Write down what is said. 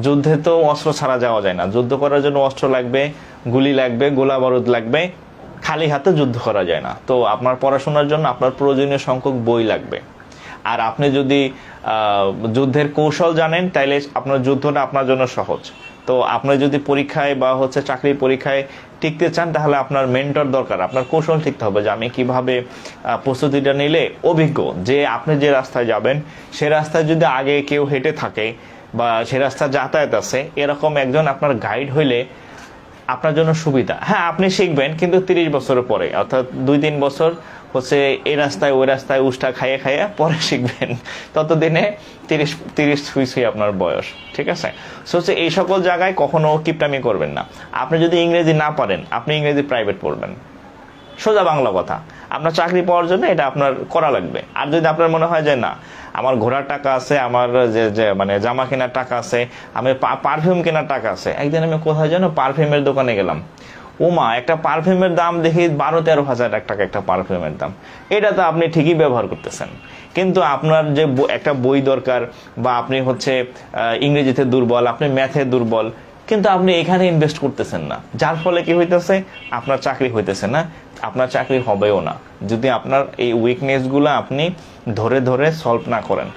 যুদ্ধে তো অস্ত্র ছাড়া যাওয়া যায় না, যুদ্ধ করার জন্য অস্ত্র লাগবে, গুলি লাগবে, গোলা বারুদ লাগবে, খালি হাতে যুদ্ধ করা যায় না। তো আপনার পড়াশোনার জন্য আপনার প্রয়োজনীয় সংখ্যক বই লাগবে। আর আপনি যদি যুদ্ধের কৌশল জানেন তাহলে আপনার যুদ্ধটা আপনার জন্য সহজ। তো আপনি যদি পরীক্ষায় বা চাকরির পরীক্ষায় টিকতে চান তাহলে আপনার মেন্টর দরকার, আপনার কৌশল শিখতে হবে যে আমি কিভাবে প্রস্তুতিটা নিলে অভিজ্ঞ, যে আপনি যে রাস্তায় যাবেন সে রাস্তায় যদি আগে কেউ হেঁটে থাকে বা সে রাস্তায় যাতায়াত আছে এরকম একজন আপনার গাইড হইলে আপনার জন্য সুবিধা। হ্যাঁ, আপনি শিখবেন কিন্তু 30 বছরের পরে, অর্থাৎ 2-3 বছর এই রাস্তায় ওই রাস্তায় উষ্টা খাইয়ে খাইয়ে পরে শিখবেন, ততদিনে 30 ছুঁই আপনার বয়স। ঠিক আছে? সো এই সকল জায়গায় কখনো কিপটামি করবেন না। আপনি যদি ইংরেজি না পারেন আপনি ইংরেজি প্রাইভেট পড়বেন, সোজা বাংলা কথা। আপনার চাকরি পাওয়ার জন্য এটা আপনার করা লাগবে। আর যদি আপনার মনে হয় যে না আমার ঘোরার টাকা আছে, আমার যে মানে জামা কেনার টাকা আছে, আমি পারফিউম কেনার টাকা আছে, একদিন আমি কোথায় যেন পারফিউমের দোকানে গেলাম, ওমা একটা পারফিউমের দাম দেখি 12-13 হাজার টাকা একটা পারফিউমের দাম। এটা তো আপনি ঠিকই ব্যবহার করতেছেন, কিন্তু আপনার যে একটা বই দরকার, বা আপনি ইংরেজিতে দুর্বল, আপনি ম্যাথে দুর্বল, কিন্তু আপনি এখানে ইনভেস্ট করতেছেন না, যার ফলে কি হইতেছে আপনার চাকরি হইতেছে না, আপনার চাকরি হবেও না যদি আপনার এই উইকনেসগুলো আপনি ধরে ধরে সলভ না করেন।